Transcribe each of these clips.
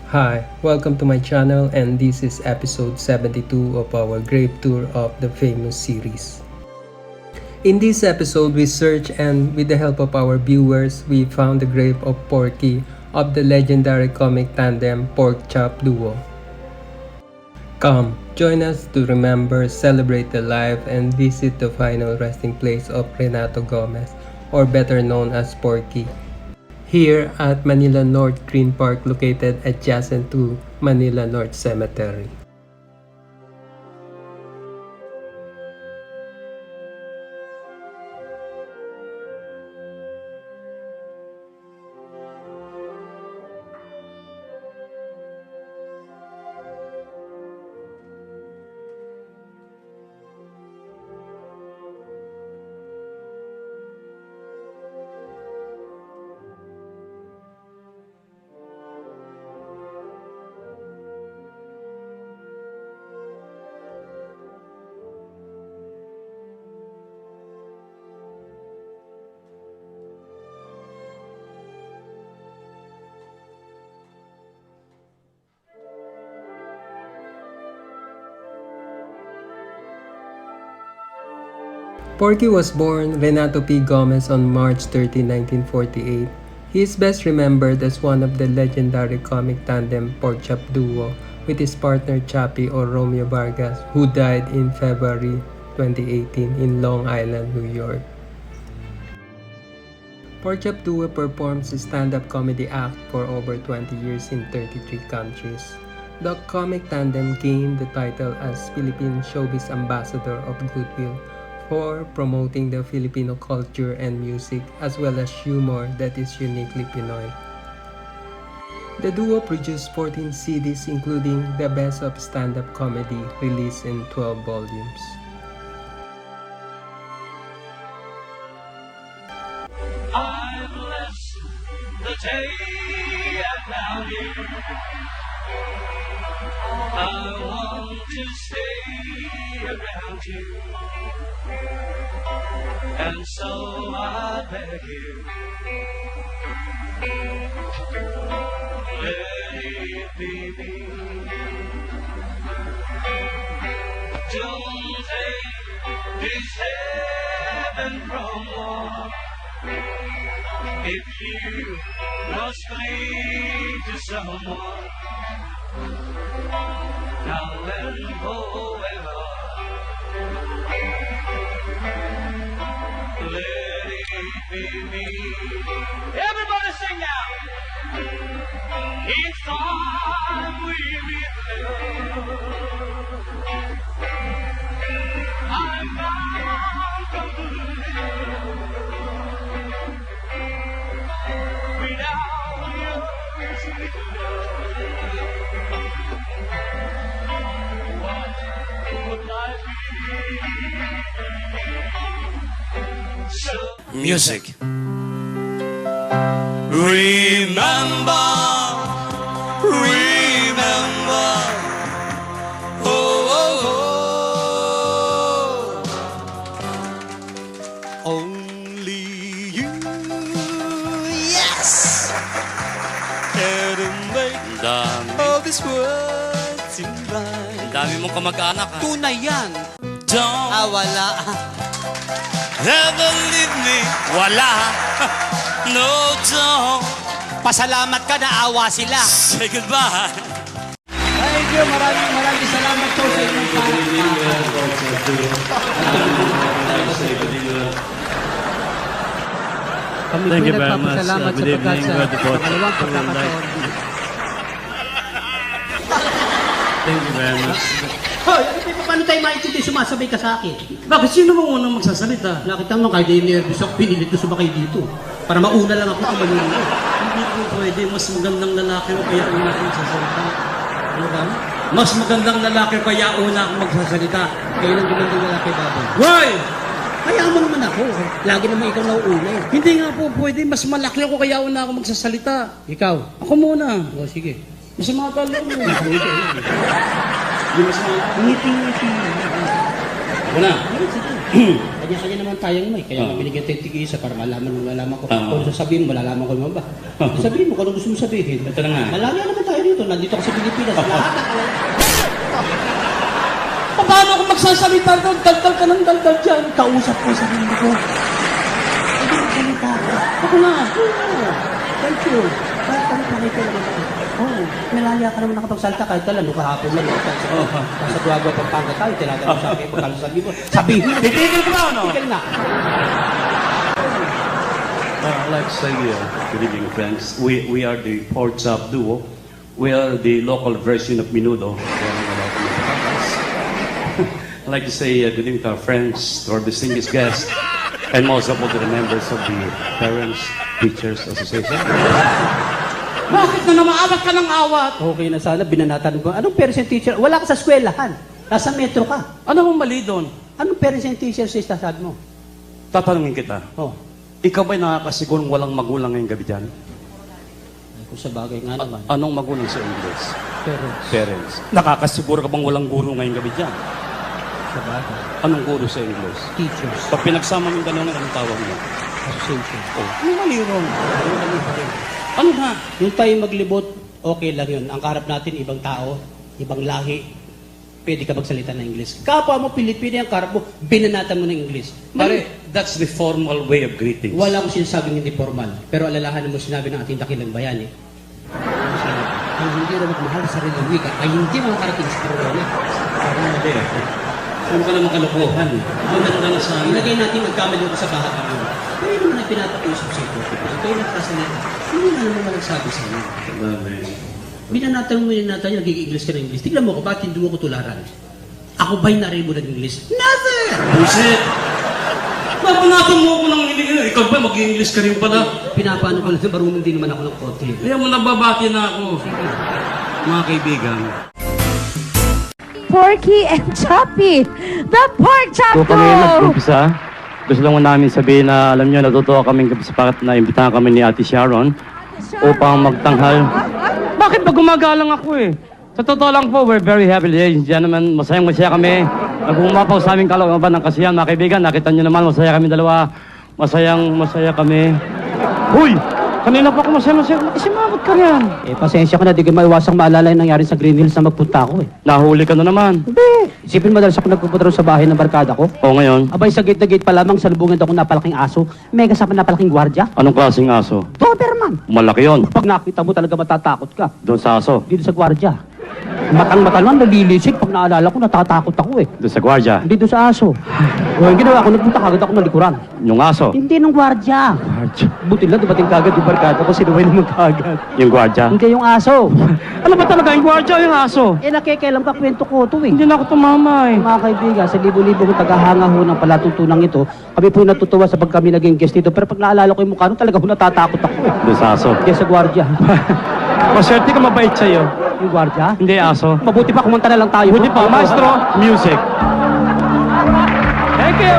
Hi, welcome to my channel, and this is episode 72 of our grave tour of the famous series. In this episode, we searched and with the help of our viewers, we found the grave of Porky of the legendary comic tandem Pork Chop Duo. Come, join us to remember, celebrate the life, and visit the final resting place of Renato Gomez, or better known as Porky, here at Manila North Green Park, located adjacent to Manila North Cemetery. Porky was born Renato P. Gomez on March 30, 1948. He is best remembered as one of the legendary comic tandem Pork Chop Duo with his partner Chappie or Romeo Vargas, who died in February 2018 in Long Island, New York. Pork Chop Duo performs a stand-up comedy act for over 20 years in 33 countries. The comic tandem gained the title as Philippine Showbiz Ambassador of Goodwill for promoting the Filipino culture and music, as well as humor that is uniquely Pinoy. The duo produced 14 CDs, including The Best of Stand-Up Comedy, released in 12 volumes. I bless the day and now here I want to stay around you, and so I beg you, let it be me. Don't take this heaven from war. If you must cling to someone, now and forever, let it be me. Everybody sing now. Each time we meet love, I'm bound to live without your sweet love. What would life be? So Music. Remember, remember, oh, oh, oh. Only you, yes, can make all this world seem right. Dami mong kamag-anak ha. Tunay yan. Don't Wala. ever leave me. Wala ha. No, don't Pasalamat ka na awa sila. say goodbye. Thank you. Maraming salamat po sa inyong Kami Thank po you very much. nagpapasalamat Good sapagkat evening, sa God bless. pangalawang pagkakataon. Thank you very much. Hoy, paano tayo maintindihan sumasabay ka sa akin? Bakit sino mo unang magsasalita? Nakita mo kahit nervous ako, pinilit ko sumakay dito. Para mauna lang ako kung manunod. Hindi po pwede. Mas magandang lalaki o kaya una akong magsasalita. Ano ba? Mas magandang lalaki o kaya una akong magsasalita. Kayo lang gumandang lalaki, Baboy. Why? Kaya mo naman ako. Lagi naman ikaw nauuna eh. Hindi nga po pwede. Mas malaki ako kaya una akong magsasalita. Ikaw? Ako muna. O sige. Mas mga talo mo. Ngiti-ngiti. Wala. Kanya-kanya naman tayong may. Kaya nga binigyan tayo tig-isa para malaman ko. Kung sasabihin mo, malalaman ko naman ba? Sabihin mo kung ano gusto mo sabihin. Ito na nga. Malala naman tayo rito, nandito ako sa Pilipinas. Lahat na Paano ako magsasalita doon? Daldal ka ng daldal dyan. kausap ko sa sarili ko. Hindi magsalita. Ako na. Thank you. Kahit kami pakita naman ako. Oo, malaya ka naman nakapagsalta kahit kailan. Nung kahapon lang. Sa Duago, Pampanga tayo. Tinatanong sa akin, pagkalusabi mo. Sabihin, Titigil ka ba, ano? tigil na. I'd like to say, good evening, friends. We are the Pork Chop Duo. We are the local version of Menudo. I'd like to say good evening to our friends, to our distinguished guests, and most of all to the members of the Parents Teachers Association. Bakit na namaalat ka ng awat? Okay na sana, binanatan ko. Anong parents and teacher? Wala ka sa eskwelahan. Nasa metro ka. Ano mong mali doon? Anong parents and teacher sa sasabi mo? Tatanungin kita, Oh, ikaw ba'y nakakasigurong walang magulang ngayong gabi dyan? kung sa bagay nga naman. Anong magulang sa English? Parents, Parents. Nakakasiguro ka bang walang guro ngayong gabi dyan? sa bagay. Anong guro sa English? Teachers, Pag pinagsama yung dalawa, anong tawag mo? association. Ano mali ron? Ano na? Yung tayo maglibot, okay lang yun. Ang kaharap natin, ibang tao, ibang lahi. Pwede ka magsalita ng English. Kapwa mo, Pilipino, ang kaharap mo, binanatan mo ng English. Pare, that's the formal way of greeting. Wala akong sinasabing hindi formal. Pero alalahanin mo sinabi ng ating dakilang bayani. Ang hindi na magmahal sa sariling wika ay hindi makakarating sa corona. Parang hindi. Ano ka naman kalokohan? Maganda na sa amin. Ilagay natin magkamali ko sa baha kami. Pero yun naman ang pinapag-usap sa ito. Ikaw yung nagkasalita. Hindi na naman nagsabi sa inyo. Binanatan mo yung natan yung nagiging-English ka ng English. Tignan mo ko, bakit hindi mo ko tularan? Ako ba'y narin mo ng English? Never! Bullshit! Napanatan mo ako ng English. Ikaw ba mag-English ka rin pala? Pinapaano ko lang, marunong din naman ako ng konti. Kaya mo nababati na ako. Mga kaibigan. Porky and Choppy, the Pork Chop So kami Duo! nag-umpisa. Gusto lang namin sabihin na alam nyo, natutuwa kami sapagat na imbitahan kami ni Ate Sharon upang magtanghal. Bakit ba gumagalang ako eh? Sa totoo lang po, we're very happy, ladies and gentlemen. Masayang-masaya kami. Nag-umapaw sa aming kalooban ng kasiyahan, mga kaibigan. Nakita nyo naman, masaya kami dalawa. Masayang-masaya kami. Huy! Kanina pa ako masaya-masaya. Isimagot ka riyan. Eh, pasensya ka na, di ka maiwasang maalala yung nangyari sa Green Hills na magpunta ako eh. Nahuli ka na naman. Hindi. Isipin madalas ako nagpupunta rin sa bahay ng barkada ko. O ngayon, Abay, sa gate na gate pa lamang, salubungin ako napalaking aso. Mega sa napalaking gwardya. anong klaseng aso? Doberman. Malaki yon. Pag nakita mo talaga matatakot ka. Doon sa aso. Dito sa gwardya. Matang-mata lang, nalilisik. Pag naalala ko, natatakot ako eh. Doon sa gwardiya. Dito sa aso. O, yung ginawa ko, nagpunta kagad ako ng likuran. Yung aso. Hindi ng gwardya. Buti lang, dumating kagad yung barkada ko, sinuway naman kagad. Yung gwardiya. Hindi yung aso. Ano ba talaga yung gwardiya o yung aso? Eh, nakikialam ka, kwento ko ito eh. Hindi na ako tumama eh. Mga kaibigan, sa libo-libo kong tagahanga ho ng palatuntunang ito, kami po natutuwa sa pag kami naging guest dito. Pero pag naalala ko yung mukha nun, talaga ho natatakot ako eh. Doon sa aso. Kaya sa gwardya. Maswerte ka mabait sa'yo. Yung gwardya? Hindi aso. Mabuti pa, kumanta na lang tayo. Buti pa, maestro. Music. Thank you.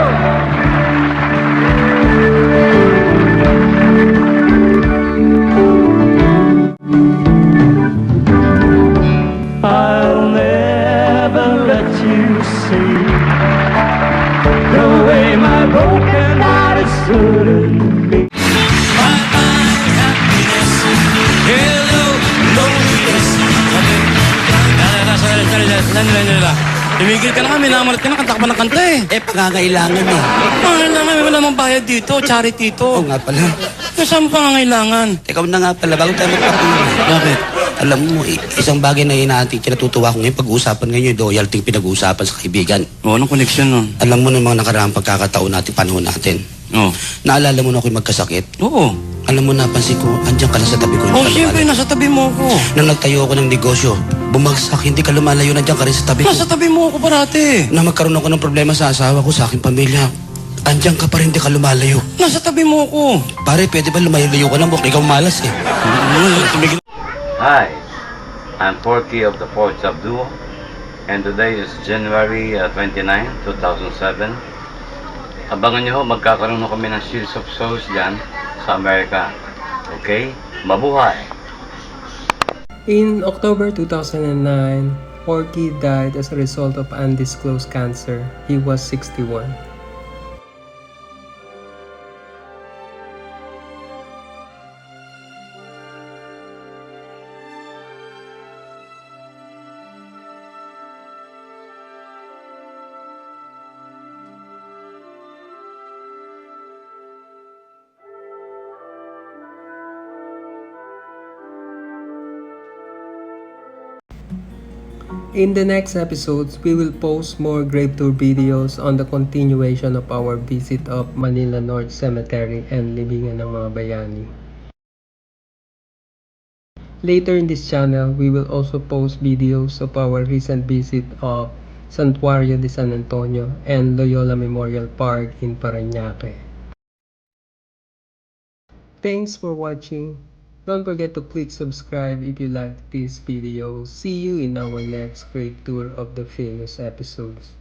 I'll never let you see the way my broken heart is shouldn't be. Hello, loneliness. Tumigil ka na nga, minamalat ka na, kanta ka pa ng kanta eh. Eh, pangangailangan eh. Pangangailangan, wala namang bayad dito, charity Oo ito. nga pala. Saan mo pangangailangan? Ikaw na nga pala, bago tayo magpatuloy. Bakit? Alam mo, isang bagay na inaantik, natutuwa ko ngayon, pag-uusapan ngayon yung loyalty pinag-uusapan sa kaibigan. O, anong connection nun? Alam mo na mga nakaraang pagkakataon natin, panahon natin. Oh. Naalala mo na ako'y magkasakit. Oo. Alam mo, napansin ko, andyan ka lang sa tabi ko. Oh, siyempre, nasa tabi mo ako. Nang nagtayo ako ng negosyo, bumagsak, hindi ka lumalayo, nandiyan ka rin sa tabi ko. Nasa tabi mo ako parati. Na magkaroon ako ng problema sa asawa ko, sa aking pamilya, andyan ka pa rin, hindi ka lumalayo. Nasa tabi mo ako. Pare, pwede ba lumayo-layo ka lang? Huwag ikaw malas eh. Hi, I'm Porky of the Pork Chop Duo, and today is January 29, 2007. Abangan nyo ho, magkakaroon ho kami ng series of shows dyan sa Amerika. Okay? Mabuhay! In October 2009, Porky died as a result of undisclosed cancer. He was 61. In the next episodes, we will post more grave tour videos on the continuation of our visit of Manila North Cemetery and Libingan ng mga Bayani. Later in this channel, we will also post videos of our recent visit of Santuario de San Antonio and Loyola Memorial Park in Parañaque. Thanks for watching. Don't forget to click subscribe if you like this video. See you in our next great tour of the famous episodes.